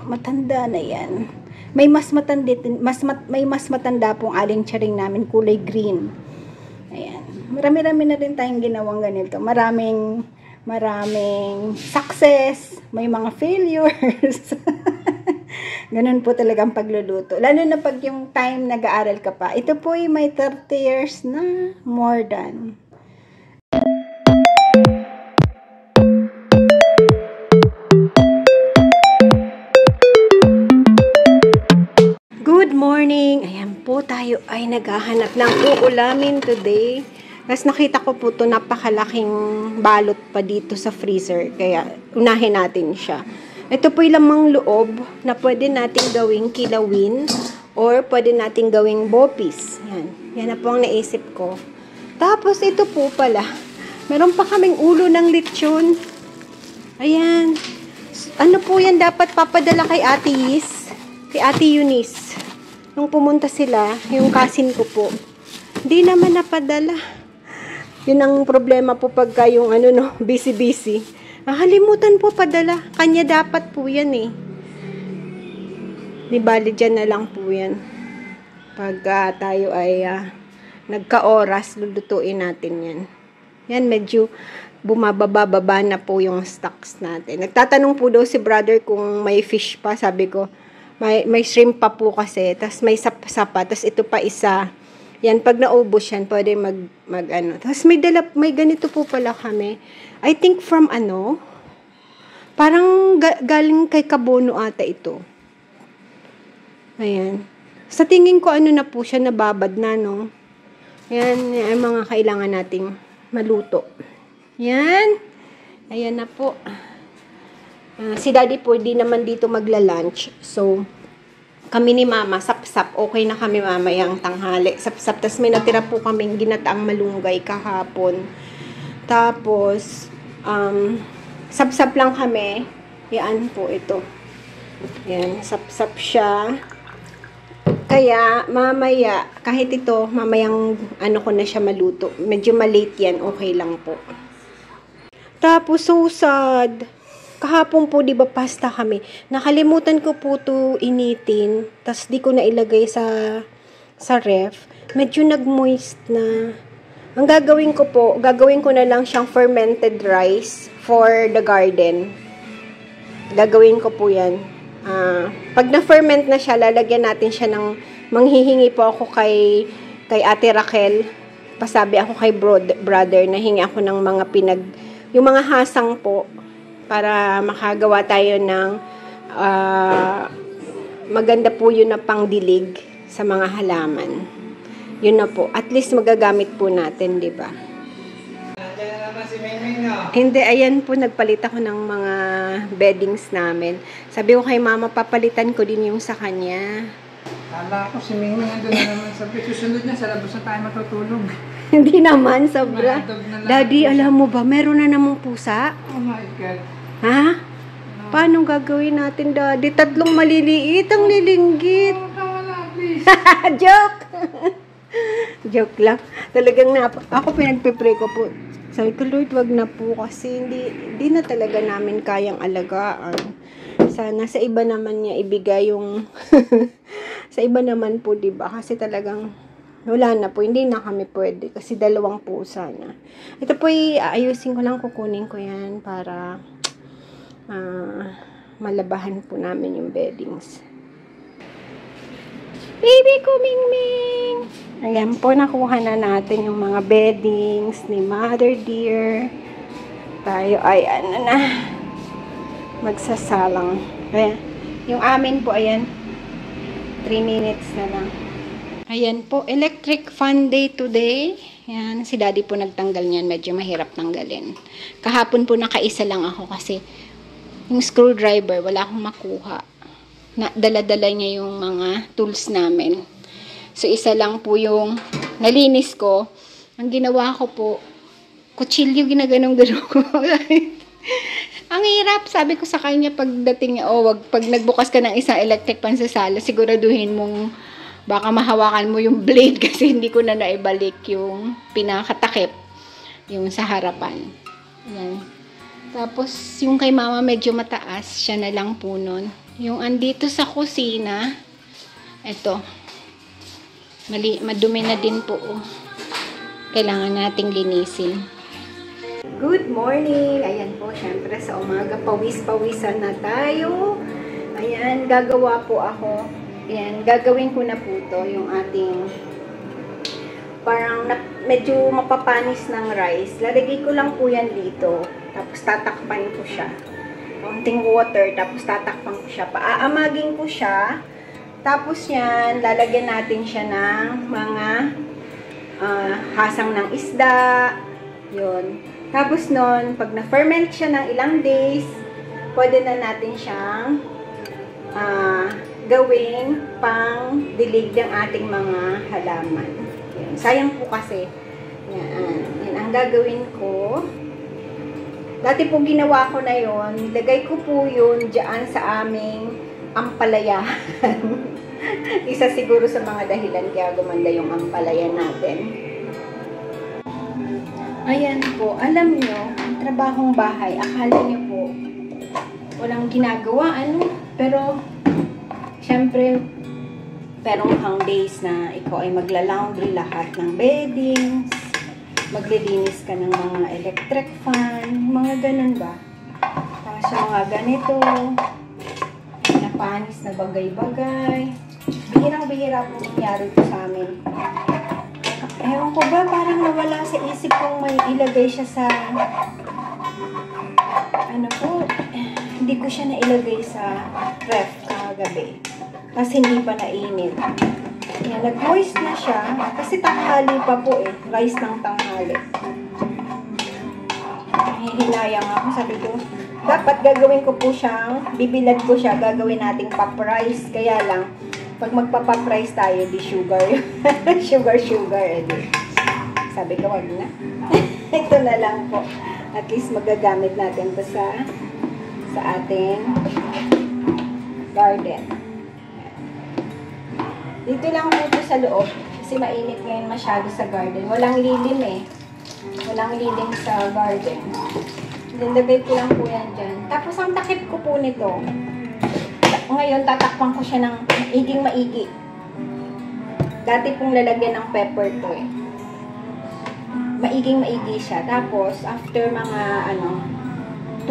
matanda na yan. May mas matanda, may mas matanda pong aling charing namin, kulay green. Ayan. Marami-rami na rin tayong ginawang ganito. Maraming success, may mga failures. Ganun po talagang pagluluto. Lalo na pag yung time nag-aaral ka pa. Ito po ay may 30 years na, more than. Good morning! Ayan po, tayo ay naghahanap ng uulamin today. Tapos nakita ko po ito, napakalaking balot pa dito sa freezer. Kaya unahin natin siya. Ito po yung lamang loob na pwede nating gawing kilawin or pwede nating gawing bopis. Yan. Yan na po ang naisip ko. Tapos ito po pala, meron pa kaming ulo ng lechon. Ayan. Ano po yan dapat papadala kay Ate Yis? Kay Ate Eunice. Nung pumunta sila, yung cousin ko po. Hindi naman napadala. Yun ang problema po pagka yung busy-busy. Nakalimutan po padala. Kanya dapat po yan eh. Di bali dyan na lang po yan. Pag tayo ay nagka-oras, lulutuin natin yan. Yan, medyo bumababa-baba na po yung stocks natin. Nagtatanong po daw si brother kung may fish pa. Sabi ko, may shrimp pa po kasi. Tapos may sapa. Tapos ito pa isa. Yan, pag naubos yan, pwede Tapos may ganito po pala kami. I think from parang galing kay Kabono ata ito. Ayan. Sa tingin ko na po siya, nababad na, no? Ayan, yung mga kailangan nating maluto. Yan. Ayan na po. Si Daddy po, di naman dito magla-lunch. So, kami ni Mama, sap-sap. Okay na kami mamayang tanghali. Sap-sap. Tapos may natira po kaming ginataang malunggay kahapon. Tapos, sap-sap lang kami. Yan po ito. Yan, sap-sap siya. Kaya, mamaya, kahit ito, mamayang ko na siya maluto. Medyo malate yan, okay lang po. Tapos, so sad. Kahapon po, di ba, pasta kami. Nakalimutan ko po to initin. Tapos, di ko na ilagay sa ref. Medyo nag-moist na. Ang gagawin ko na lang siyang fermented rice for the garden. Gagawin ko po yan. Pag na-ferment na siya, lalagyan natin siya ng, manghihingi po ako kay Ate Raquel. Pasabi ako kay brother na hingi ako ng mga yung mga hasang po, para makagawa tayo ng, maganda po yun na pangdilig sa mga halaman. Yun na po. At least magagamit po natin, di ba? Hindi, ayan po, nagpalit ako ng mga beddings namin. Sabi ko kay Mama, papalitan ko din yung sa kanya. Kala ko si Mingming ando na naman. Sabi, susunod na, sa labas na tayo matutulog. Hindi naman, sobra. Daddy, alam mo ba, meron na namang pusa? Oh my God. Ha? No. Paano gagawin natin, Daddy? 3 maliliit ang lilinggit. Oh, tawala, please. Joke! Joke lang. Talagang ako pinagpipray ko po. Sabi ko, Lord, wag na po kasi hindi na talaga namin kayang alagaan. Sana sa iba naman niya ibigay yung sa iba naman po, diba? Kasi talagang wala na po. Hindi na kami pwede kasi 2 pusa na. Ito po ayusin ko lang, kukunin ko yan para malabahan po namin yung beddings. Baby ko, Mingming! Ayan po, nakuha na natin yung mga beddings ni Mother Dear. Tayo ay magsasalang. Ayan. Yung amin po, ayan. 3 minutes na lang. Ayan po, electric fan day today. Ayan, si Daddy po nagtanggal niyan. Medyo mahirap tanggalin. Kahapon po nakaisa lang ako kasi yung screwdriver, wala akong makuha. Dala-dala niya yung mga tools namin. So, isa lang po yung nalinis ko. Ang ginawa ko po, kutsilyo, ginaganong-ganong ko. Ang hirap, sabi ko sa kanya pagdating niya, pag nagbukas ka ng isang electric pan sa sala, siguraduhin mong baka mahawakan mo yung blade kasi hindi ko na naibalik yung pinakatakip, yung sa harapan. Yan. Tapos, yung kay Mama medyo mataas, siya na lang po nun. Yung andito sa kusina, ito, madumi na din po. Kailangan nating linisin. Good morning! Ayan po, syempre sa umaga, pawis-pawisan na tayo. Ayan, gagawa po ako. Ayan, gagawin ko na po to, yung ating parang medyo mapapanis ng rice. Lalagay ko lang po yan dito. Tapos tatakpan ko siya. Konting water, tapos tatakpan ko siya. Paaamagin ko siya. Tapos yan, lalagyan natin siya ng mga hasang ng isda. Yun. Tapos nun, pag na-ferment siya ng ilang days, pwede na natin siyang gawing pang dilig ng ating mga halaman. Yan. Sayang po kasi. Yan. Yan ang gagawin ko. Dati po ginawa ko na yon, nilagay ko po yun dyan sa aming ampalayahan. Isa siguro sa mga dahilan kaya gumanda yung ampalaya natin. Ayan po, alam nyo, ang trabahong bahay, akala nyo po, walang ginagawa, pero, syempre, perong kang days na ikaw ay magla-laundry lahat ng beddings, maglilinis ka ng mga electric fan, mga ganun ba? Tapos yung mga ganito, napanis na bagay-bagay. Bihirang-bihira po nangyari po sa amin. Ewan ko ba, parang nawala sa isip kong may ilagay siya sa, hindi ko siya nailagay sa ref kagabi. Kasi hindi pa nainit. Yan, nag-moist na siya. Kasi tanghali pa po rice ng tanghali. Hihinayang ako. Sabi ko, dapat gagawin ko po siyang, bibilad ko siya, gagawin nating pop rice. Kaya lang, pag magpa-pop rice tayo, di sugar. sugar. Sabi ko, wag na. Ito na lang po. At least magagamit natin ito sa ating garden. Dito lang po sa loob. Kasi mainit ngayon masyado sa garden. Walang lilim Walang lilim sa garden. Nilagay ko lang po yan dyan. Tapos ang takip ko po nito, ngayon tatakpan ko siya ng maigi. Dati pong lalagyan ng pepper to Maigi siya. Tapos after mga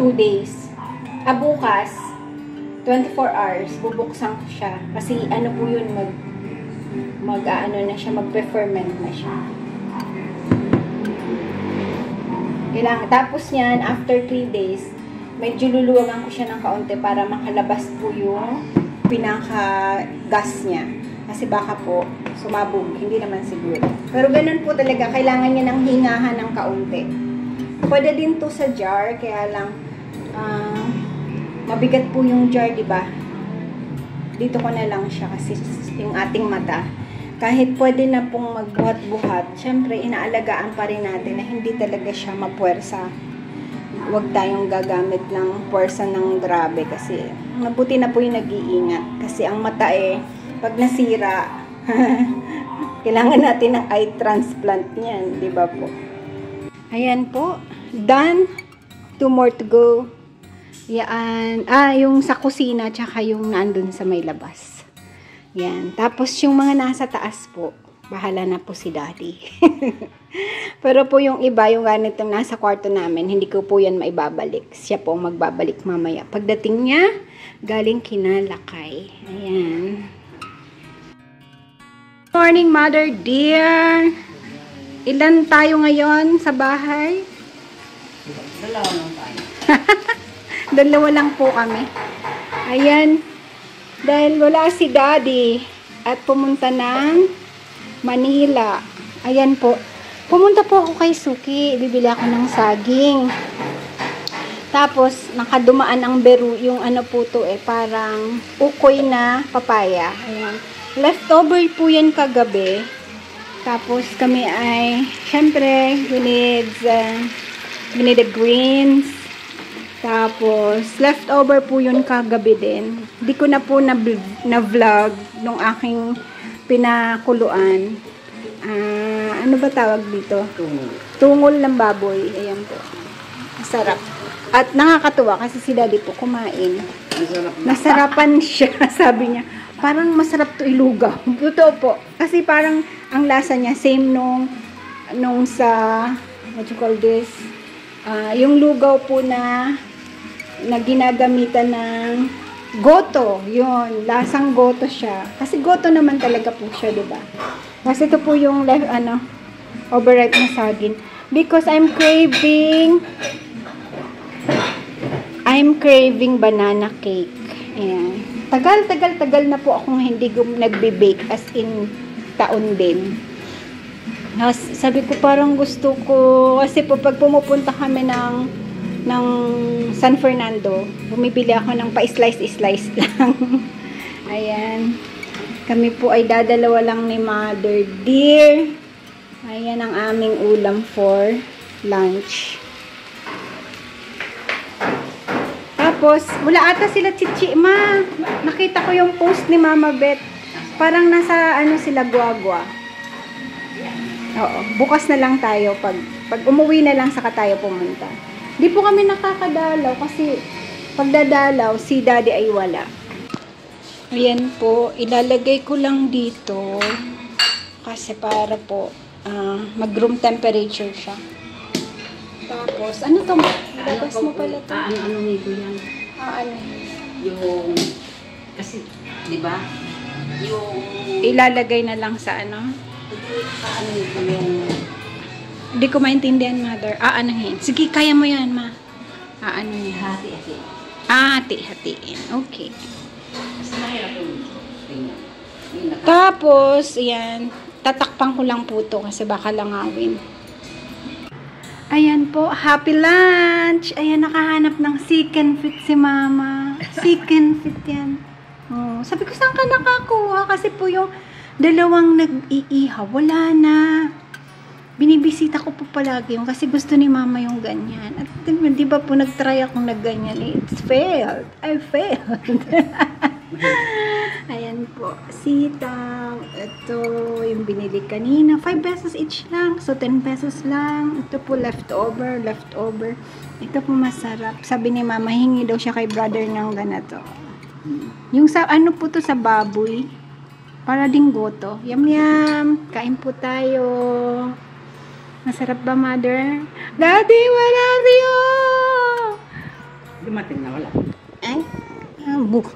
2 days, bukas 24 hours bubuksan ko siya. Kasi po yun, magpe-ferment na siya. Kailangan. Tapos yan, after 3 days, medyo luluwagan ko siya ng kaunti para makalabas po yung pinaka-gas niya. Kasi baka po, sumabog. Hindi naman siguro. Pero ganun po talaga. Kailangan niya ng hingahan ng kaunti. Pwede din to sa jar. Kaya lang, mabigat po yung jar, diba? Dito ko na lang siya kasi yung ating mata. Kahit pwede na pong magbuhat-buhat, syempre, inaalagaan pa rin natin na hindi talaga siya mapuwersa. Huwag tayong gagamit ng puwersa ng grabe kasi mabuti na po yung nag-iingat. Kasi ang mata pag nasira, kailangan natin ng eye transplant niyan, di ba po? Ayan po, done. 2 more to go. Yan. Yung sa kusina, tsaka yung nandun sa may labas. Yan. Tapos yung mga nasa taas po, bahala na po si Daddy. Pero po yung iba, yung ganitong nasa kwarto namin, hindi ko po yan maibabalik. Siya po ang magbabalik mamaya. Pagdating niya, galing kinalakay. Ayan. Morning, Mother dear. Ilan tayo ngayon sa bahay? Dalawa lang po kami. Ayan. Dahil wala si Daddy at pumunta ng Manila. Ayan po. Pumunta po ako kay Suki. Bibili ako ng saging. Tapos, nakadumaan ang beru. Yung po to parang ukoy na papaya. Ayan. Leftover po yan kagabi. Tapos, kami ay, syempre, we need the greens. Tapos, leftover po yun kagabi din. Di ko na po na-vlog nung aking pinakuluan. Ano ba tawag dito? Tungol ng baboy. Ayan po. Masarap. At nakakatuwa kasi si Daddy po kumain. Masarap na. Nasarapan siya, sabi niya. Parang masarap to ilugaw. Totoo po. Kasi parang ang lasa niya same nung sa what you call this? Yung lugaw po na ginagamitan ng goto. Yun, lasang goto siya. Kasi goto naman talaga po siya, 'di ba? Kasi ito po yung overripe na saging. Because I'm craving banana cake. Ayan. Tagal na po akong hindi nagbe-bake, as in taon din. Sabi ko parang gusto ko, kasi po pag pumupunta kami ng San Fernando, bumibili ako ng pa-slice lang. Ayan. Kami po ay dadalawa lang ni Mother Dear. Ayan ang aming ulam for lunch. Tapos, wala ata sila chichi, ma. Nakita ko yung post ni Mama Beth. Parang nasa, sila, guagua. Oo, bukas na lang tayo. Pag umuwi na lang, saka tayo pumunta. Di po kami nakakadalaw kasi pagdadalaw, si Daddy ay wala. Ayan po, ilalagay ko lang dito kasi para po mag-room temperature siya. Tapos, ano to? Labas mo pala to. Ano nito yan? Ano? Yung, kasi, di ba? Yung, Ilalagay na lang sa ano? ano nito yung, Hindi ko maintindihan, Mother. Aanahin. Sige, kaya mo yan, ma. Aanahin. hati-hati. Hati-hatiin. Okay. Mas mahirap yung, yung Tapos, ayan. Tatakpan ko lang po to kasi baka langawin. Ayan po, happy lunch! Ayan, nakahanap ng chicken feet si Mama. Chicken feet yan. Oh, sabi ko, saan ka nakakuha? Kasi po yung dalawang nag-iihaw, wala na. Binibisita ko po palagi yung kasi gusto ni Mama yung ganyan. At di ba po nag-try akong nag-ganyan? It's failed. I failed. Ayan po, sitang. Ito, yung binili kanina. 5 pesos each lang. So, 10 pesos lang. Ito po, leftover. Ito po masarap. Sabi ni Mama, hingi daw siya kay brother ng ganito. Yung sa, ano po to sa baboy. Para ding goto. Yum, yum. Kain po tayo. Masarap ba, Mother? Daddy, where are you? dumating na wala. Ay,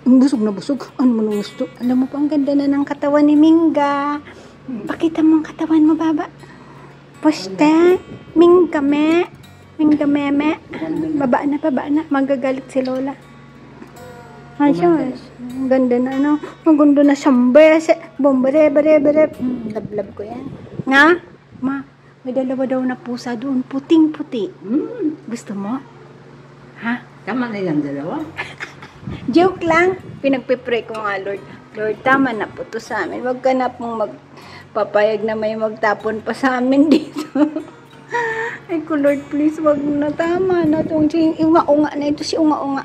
busog na busog. Ano mo nung gusto? Alam mo pa, ang ganda na ng katawan ni Mingga. Pakita mo ang katawan mo, baba. Puste, Mingga me. Mingga meme. Baba na. Magagalit si Lola. Ay, siya. Ang ganda na, ano. Ang ganda na sambe. Bombare. Lablab ko yan. Nga? Ma, may dalawa daw na pusa doon. Puting-puti. Gusto mo? Ha? Tama na yung dalawa. Joke lang. Pinagpipray ko nga, Lord. Lord, tama na po to sa amin. Huwag ka na pong magpapayag na may magtapon pa sa amin dito. Ay ko, Lord, please, wag na. Tama na itong unga-unga na ito. Si unga-unga.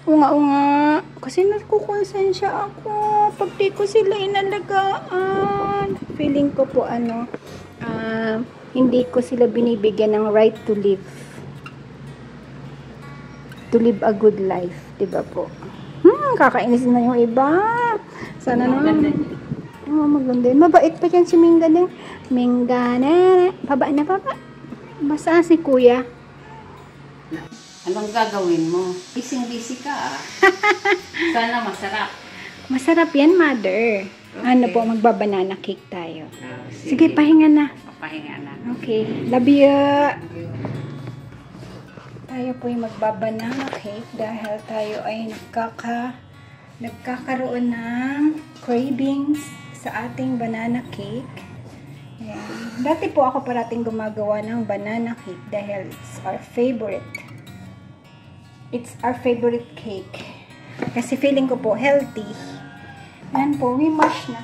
Unga-unga. Kasi nakukonsensya ako. Pag di ko sila inalagaan. Feeling ko po, hindi ko sila binibigyan ng right to live. To live a good life, diba po? Kakainis na yung iba. Sana naman. Maganda yun. Mabait pa dyan si Mingga din. Mingga na. Baba na. Basta si Kuya. Anong gagawin mo? Busy ka ah. Sana masarap. Masarap yan, Mother. Okay. Ano po, magbabanana cake tayo. Sige, pahinga na. Pahinga na. Okay. Love you. Tayo po yung magbabanana cake dahil tayo ay nagkakaroon ng cravings sa ating banana cake. Ayan. Dati po ako parating gumagawa ng banana cake dahil it's our favorite. It's our favorite cake. Kasi feeling ko po healthy. Ayan po, we mash na.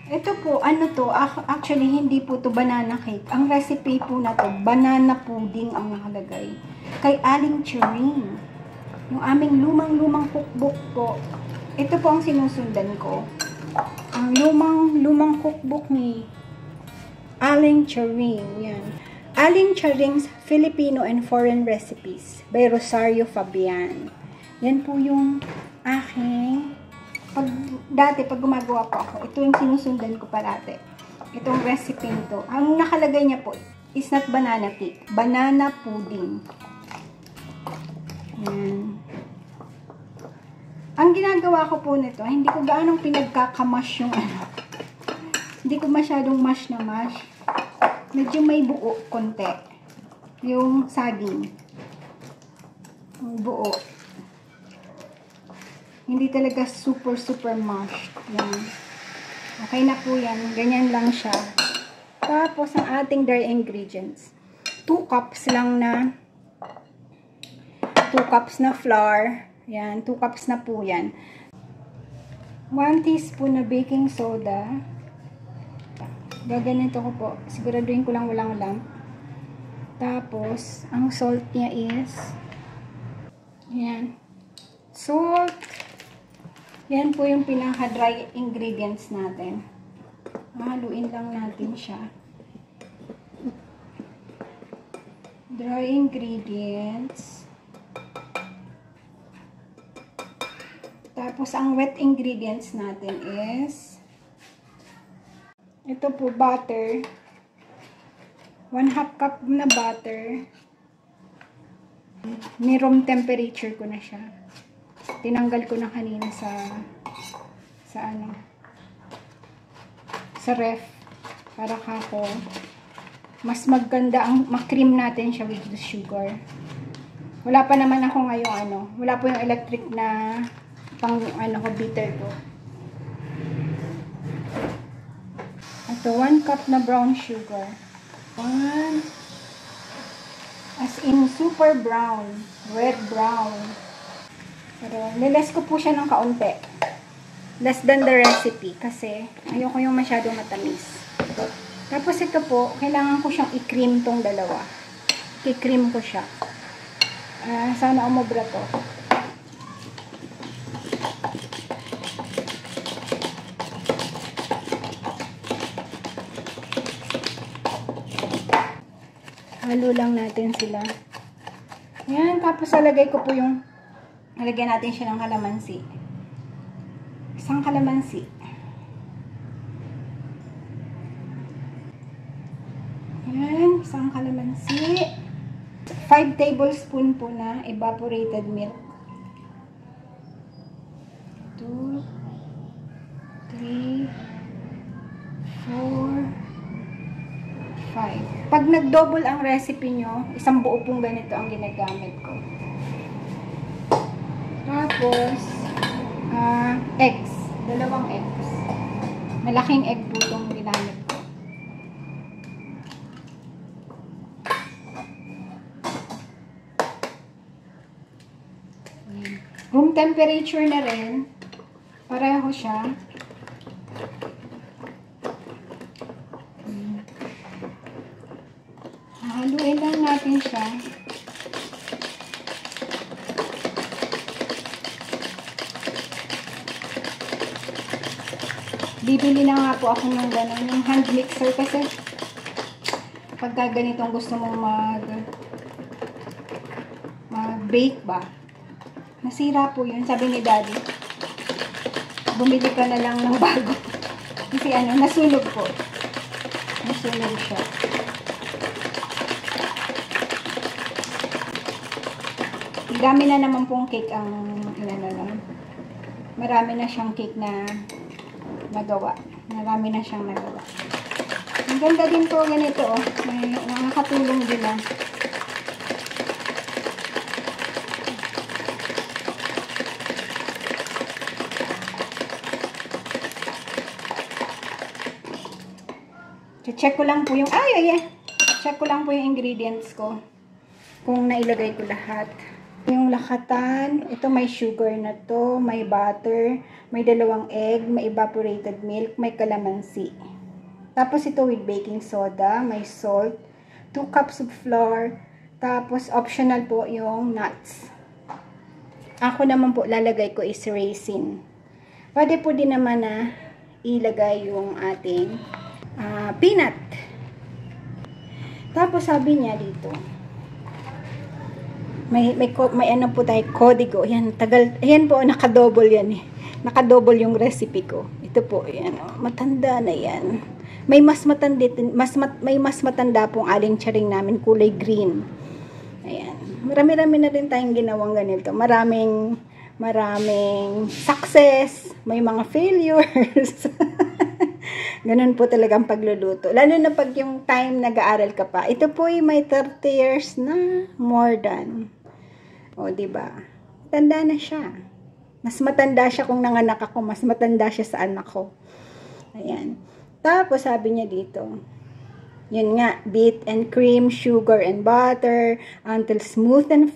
Ito po, actually hindi po to banana cake. Ang recipe po na to, banana pudding ang nakalagay. Kay Aling Churing. Yung aming lumang cookbook po. Ito po ang sinusundan ko. Ang lumang cookbook ni Aling Churing. Yan. Aling Churing's Filipino and Foreign Recipes by Rosario Fabian. Yan po yung aking, dati pag gumagawa po ako, ito yung sinusundan ko parati. Itong recipe to. Ang nakalagay niya po is not banana cake, banana pudding. Yan. Ang ginagawa ko po nito, hindi ko gaanong pinagkakamash yung ano. Hindi ko masyadong mash na mash. Medyo may buo konti. Yung saging. Yung buo. Hindi talaga super mashed. Yan. Okay na po yan. Ganyan lang siya. Tapos, ang ating dry ingredients. 2 cups lang na 2 cups na flour. Yan. 2 cups na po yan. 1 teaspoon na baking soda. Gaganito ko po. Siguraduhin ko lang walang lump. Tapos, ang salt niya is yan. Salt. Yan po yung pinaka-dry ingredients natin. Haluin lang natin siya. Dry ingredients. Tapos, ang wet ingredients natin is ito po, butter. 1/2 cup na butter. Ni-room temperature ko na siya. Tinanggal ko na kanina sa ref para kako mas maganda ang makream natin siya with the sugar. Wala pa naman ako ngayong wala po yung electric na pang beater ko. Ito 1 cup na brown sugar. 1 as in super brown, red brown. Pero, niles ko po siya ng kaunti. Less than the recipe. Kasi, ayoko yung masyadong matamis. Tapos, ito po, kailangan ko siyang i-cream tong dalawa. I-cream ko siya. Sana umubra to. Halo lang natin sila. Yan, tapos alagay ko po yung nalagyan natin siya ng kalamansi. Isang kalamansi. Yan, isang kalamansi. 5 tablespoon po na evaporated milk. 2, 3, 4, 5. Pag nag-double ang recipe nyo, isang buo pong ganito ang ginagamit ko. Tapos, eggs. 2 eggs. Malaking egg po itong ginamit ko. Room temperature na rin. Pareho siya. Haluin lang natin siya. Bibili na nga po ako ng gano'n, yung hand mixer kasi pagka ganitong gusto mong mag-bake ba, nasira po yun. Sabi ni Daddy, bumili ka na lang ng bago. Kasi nasunog po. Nasunog siya. Dami na naman pong cake ang marami na siyang cake na nagawa. Marami na siyang nagawa. Ang ganda din po ganito, may nakakatulong din lang. Check ko lang po yung check ko lang po yung ingredients ko kung nailagay ko lahat. Yung lakatan, ito may sugar na to, may butter, may 2 egg, may evaporated milk, may kalamansi. Tapos ito with baking soda, may salt, 2 cups of flour, tapos optional po yung nuts. Ako naman po lalagay ko is raisin. Pwede po din naman na ilagay yung ating peanut. Tapos sabi niya dito, may ano po tayo, kodigo. Yan, tagal. Ayan po, nakadouble yan eh. Nakadouble yung recipe ko. Ito po, yan. Matanda na yan. May mas matanda, may mas matanda pong aling charing namin, kulay green. Ayan. Marami-rami na rin tayong ginawang ganito. Maraming success. May mga failures. Ganun po talagang pagluluto. Lalo na pag yung time nag-aaral ka pa. Ito po ay may 30 years na, more than. O, diba? Tanda na siya. Mas matanda siya kung nanganak ako. Mas matanda siya sa anak ko. Ayan. Tapos, sabi niya dito, yun nga, beat and cream, sugar and butter, until smooth and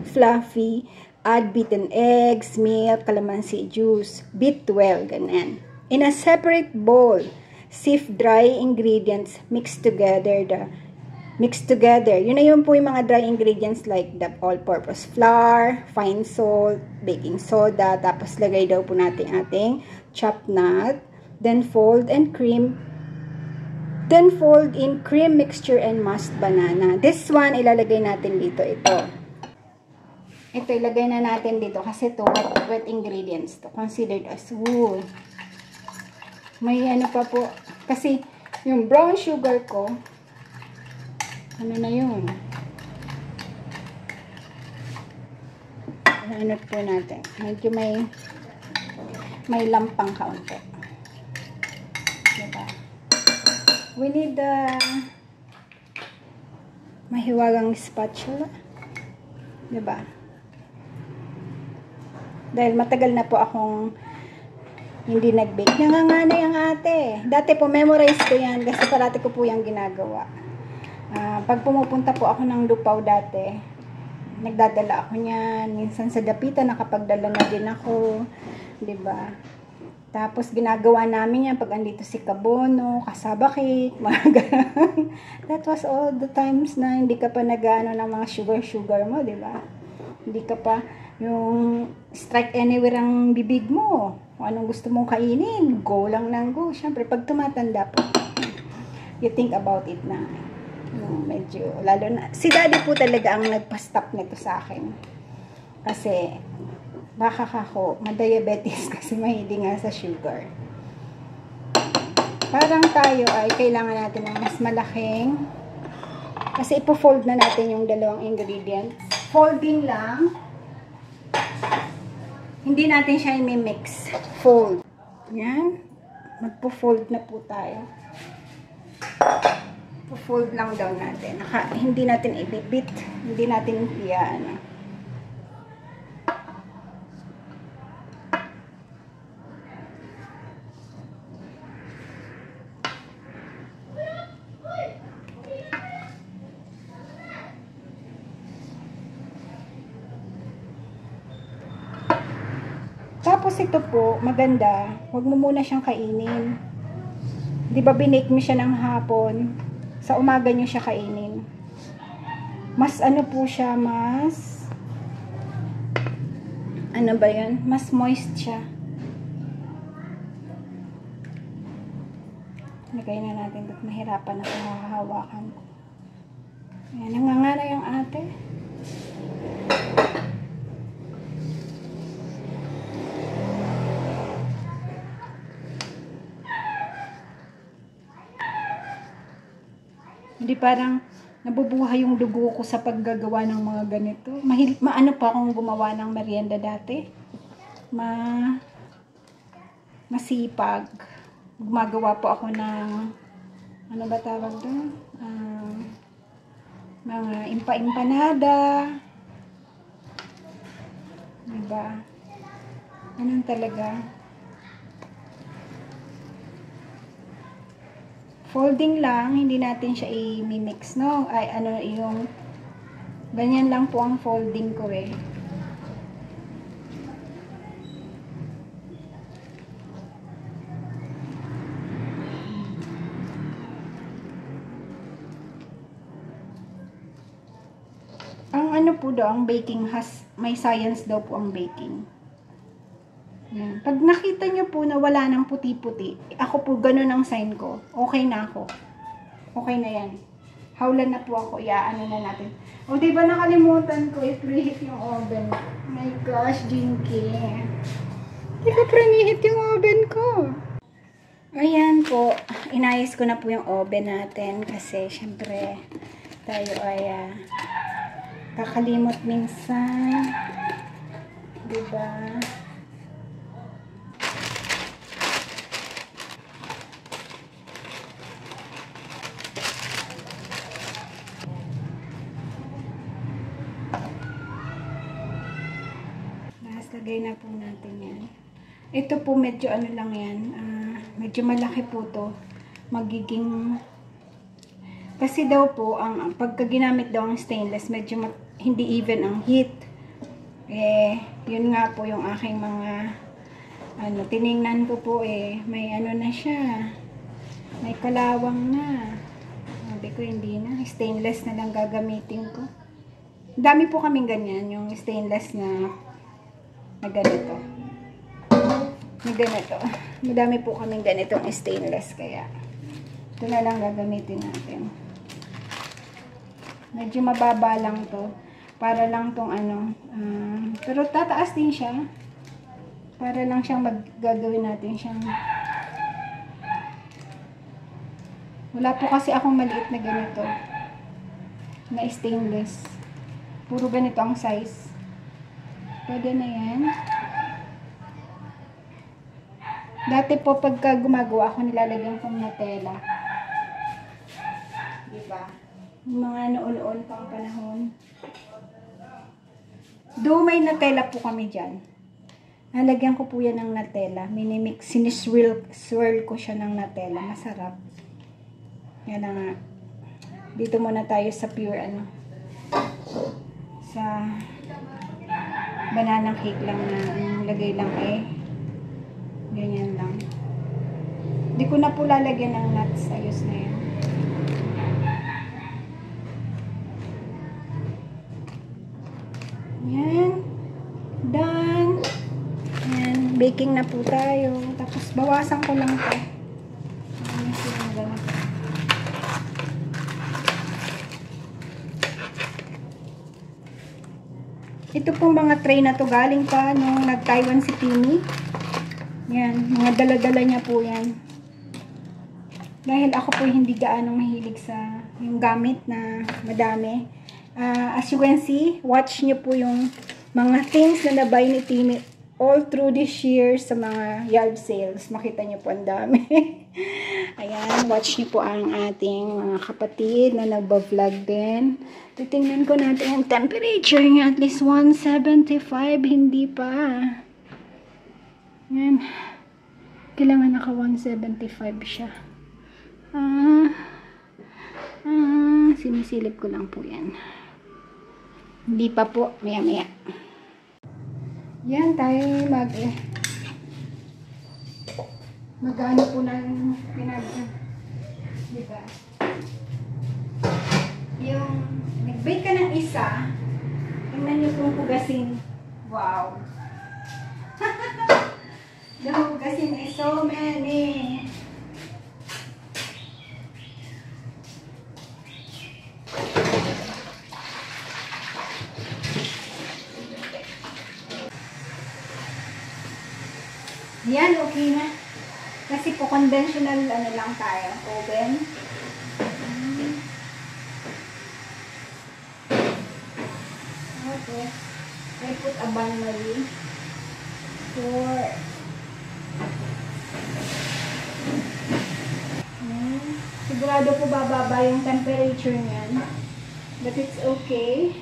fluffy. Add beaten eggs, milk, calamansi juice. Beat well, ganyan. In a separate bowl, sift dry ingredients, mix together. Yun na yun po yung mga dry ingredients like the all-purpose flour, fine salt, baking soda, tapos lagay daw po natin ating chopped nut, then fold in cream mixture and mashed banana. This one, ilalagay natin dito, ito. Ito, ilagay na natin dito kasi ito, wet ingredients to, considered as wool. May ano pa po, kasi yung brown sugar ko, ano na yun? Ano po natin? Medyo may lampang kaunti. Diba? We need mahiwagang spatula. Diba? Dahil matagal na po akong hindi nag-bake. Nanganganay ang ate. Dati po, memorize ko yan kasi parati ko po yung ginagawa. Pag pumupunta po ako ng Lupaw dati, nagdadala ako niyan. Minsan sa Dapitan, nakapagdala na din ako. Diba? Tapos, ginagawa namin yan pag andito si Kabono, kasaba cake, mga ganun. That was all the times na hindi ka pa nag-ano ng mga sugar mo, diba? Hindi ka pa yung strike anywhere ang bibig mo. Kung anong gusto mong kainin, go lang ng go. Siyempre, pag tumatanda po, you think about it na. Medyo, lalo na, si daddy po talaga ang nagpa-stop nito sa akin. Kasi, baka ako, ma-diabetes kasi mahilig nga sa sugar. Parang tayo ay kailangan natin ng mas malaking, kasi ipo-fold na natin yung dalawang ingredients. Folding lang. Hindi natin siya i-mix. Fold. Yan. Magpo-fold na po tayo. Po-fold lang daw natin. Hindi natin ibibit. Hindi natin iyan. Tapos ito po, maganda, huwag mo muna siyang kainin. Di ba binake mo siya ng hapon? Sa umaga nyo siya kainin. Mas ano po siya, mas, ano ba yun? Mas moist siya. Lagay na natin at mahirapan ako hahawakan ko. Ayan, nangangaray ang ate. Hindi parang nabubuhay yung dugo ko sa paggagawa ng mga ganito. Maano pa akong gumawa ng merienda dati. Masipag. Gumagawa po ako ng, ano ba tawag doon? Mga impa-impanada. Diba? Ganun talaga. Folding lang, hindi natin siya i-mix, no? Ay, ano, yung, ganyan lang po ang folding ko eh. Ang ano po daw, ang baking may science daw po ang baking. Yan. Pag nakita nyo po na wala ng puti-puti, ako po ganun ang sign ko. Okay na ako. Okay na yan. hawlan na po ako. Iaano na natin. O, diba nakalimutan ko i-preheat yung oven. My gosh, Jinky. Di ko preheat yung oven ko. Ayan po. Inayos ko na po yung oven natin kasi syempre tayo ay kakalimot minsan. Diba? Lagay na po natin yan. Ito po medyo ano lang yan. Medyo malaki po to. Magiging kasi daw po ang pagka ginamit daw ang stainless medyo hindi even ang heat. Yun nga po yung aking mga tiningnan ko po may ano na siya. May kalawang na. Sabi ko hindi na. Stainless na lang gagamitin ko. Dami po kaming ganyan. Yung stainless na ganito. Na ganito. Madami po kaming ganitong stainless. Kaya, ito na lang gagamitin natin. Medyo mababa lang to. Para lang tong pero tataas din siya. Para lang siyang gagawin natin siyang wala po kasi akong maliit na ganito. Na stainless. Puro ganito ang size. Pwede na yan. Dati po pagka gumagawa ako nilalagyan kong Nutella. Diba? Mga noon-noon pang panahon. Though may Nutella po kami dyan. Nalagyan ko po yan ng Nutella. Minimix. Siniswirl ko siya ng Nutella. Masarap. Yan na nga. Dito muna tayo sa pure sa banana cake lang na lagay lang ganyan lang. Hindi ko na po lalagyan ng nuts. Ayos na yan. Yan. Done. Yan. Baking na po tayo. Tapos bawasan ko lang ito. Ito pong mga tray na to galing pa nung nag-Taiwan si Timmy. Yan, mga dala-dala niya po yan. Dahil ako po hindi gaano mahilig sa yung gamit na madami. As you can see, watch niyo po yung mga things na nabay ni Timmy all through this year sa mga yard sales. Makita niyo po ang dami. Ayan, watch niyo po ang ating mga kapatid na nagba-vlog din. Titingnan ko natin yung temperature niya. At least 175. Hindi pa. Yan. Kailangan naka 175 siya. Sinisilip ko lang po yan. Hindi pa po. Maya-maya. Yan. Tayo mag-ano po ng diba? Yung nag-bake ka ng isa, tingnan nyo kung hugasin. Wow! The hugasin is so many. Yan, okay na. Kasi po conventional lang tayo, oven. Okay. I put a bain-marie for sigurado po bababa yung temperature niyan. But it's okay.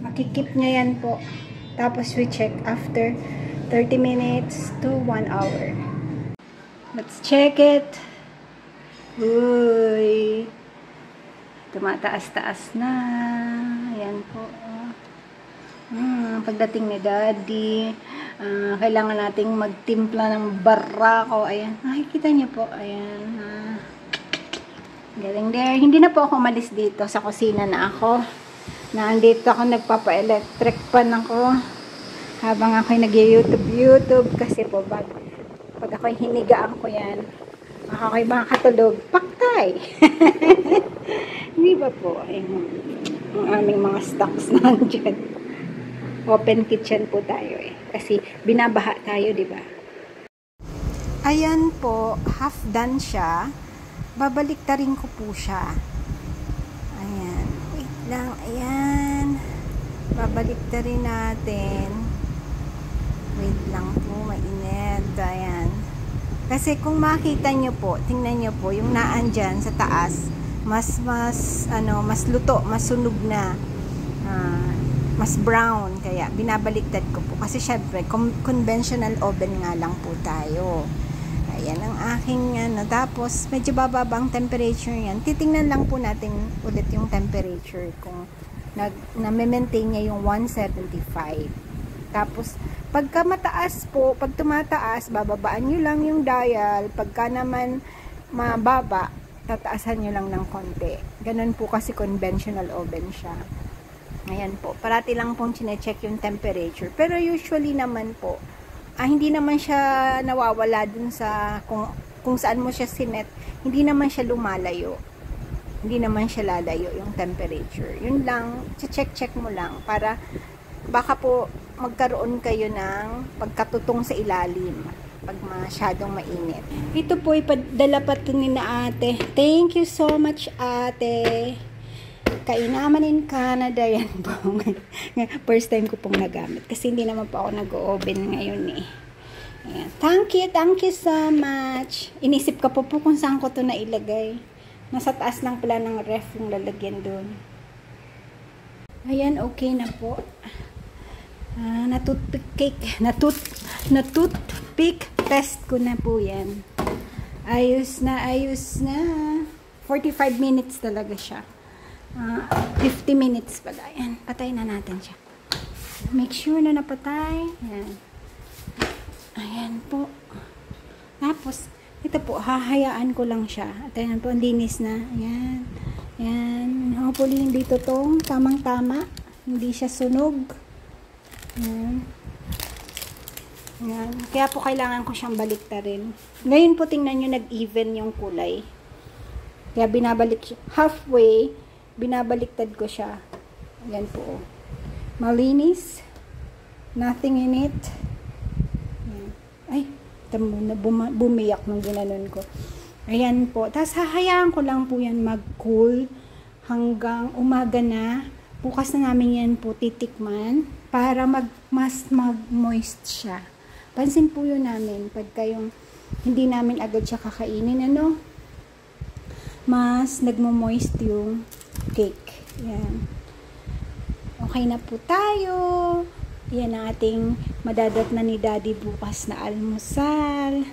Makikip niya yan po. Tapos we check after 30 minutes to 1 hour. Let's check it. Uy. Tumataas-taas na. Ayan po. Pagdating ni Daddy, kailangan nating magtimpla ng barako. Ayan. Nakikita niyo po. Ayan. Galing there. Hindi na po ako umalis dito sa kusina na ako. Nandito ako nagpapa-electric pan ako. Habang ako'y nag-YouTube kasi po pag ako'y hinigaan ko yan, Okay, makakatulog. Paktay! Hindi ba po? Ang aming mga stocks nandiyan. Open kitchen po tayo eh. Kasi binabaha tayo, di ba? Ayan po, half done siya. Babalik ta rin ko po siya. Ayan. Wait lang, ayan. Babalik ta rin natin. Wait lang po, mainit. Ayan. Kasi kung makita nyo po, tingnan nyo po, yung naan dyan sa taas, mas luto, mas sunog na. Mas brown. Kaya, binabaliktad ko po. Kasi syempre, conventional oven nga lang po tayo. Ayan ang aking, tapos, medyo bababa ang temperature yan. Titingnan lang po natin ulit yung temperature kung na-maintain niya yung 175. Tapos, pagka mataas po, pag tumataas, bababaan nyo lang yung dial. Pagka naman mababa, tataasan nyo lang ng konti. Ganun po kasi conventional oven siya. Ayan po. Parati lang pong chinecheck yung temperature. Pero usually naman po, hindi naman siya nawawala dun sa kung saan mo siya sinet. Hindi naman siya lumalayo. Hindi naman siya lalayo yung temperature. Yun lang, check mo lang para baka po magkaroon kayo ng pagkatutong sa ilalim pag masyadong mainit. Ito po ipadala pa ito ni na ate. Thank you so much, ate. Kainaman in Canada yan po. First time ko pong nagamit kasi hindi naman po ako nag-oven ngayon eh. Ayan. Thank you so much. Inisip ko po kung saan ko to nailagay. Nasa taas lang pala ng ref yung lalagyan doon. Ayan, okay na po. Na-toothpick test ko na po yan. Ayos na. 45 minutes talaga siya. 50 minutes pala. Ayan, patay na natin siya. Make sure na napatay. Ayan po. Tapos, ito po, hahayaan ko lang siya. At ayan po, ang linis na. Ayan. Ayan. Hopefully, hindi totong tamang-tama. Hindi siya sunog. Ayan. Ayan. Kaya po, kailangan ko siyang baliktarin. Ngayon po, tingnan nyo, nag-even yung kulay. Kaya binabalik siya. Halfway, binabaliktad ko siya. Ayan po. Malinis. Nothing in it. Ayan. Ay, bumiyak nung ginanon ko. Ayan po. Tapos hahayaan ko lang po yan mag-cool hanggang umaga na. Bukas na namin yan po titikman para mas mag-moist siya. Pansin po yun namin pagka yung hindi namin agad siya kakainin, mas nagmo-moist yung cake. Yan. Okay na po tayo. Yan ang ating madadat na ni Daddy bukas na almusal.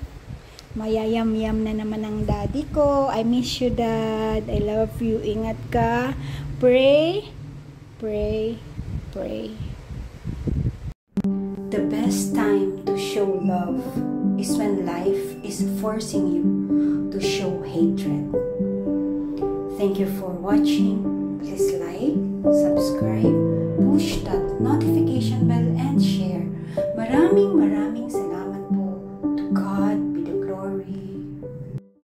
Mayayam-yam na naman ang daddy ko. I miss you, Dad. I love you. Ingat ka. Pray. The best time to show love is when life is forcing you to show hatred. Thank you for watching. Please like, subscribe,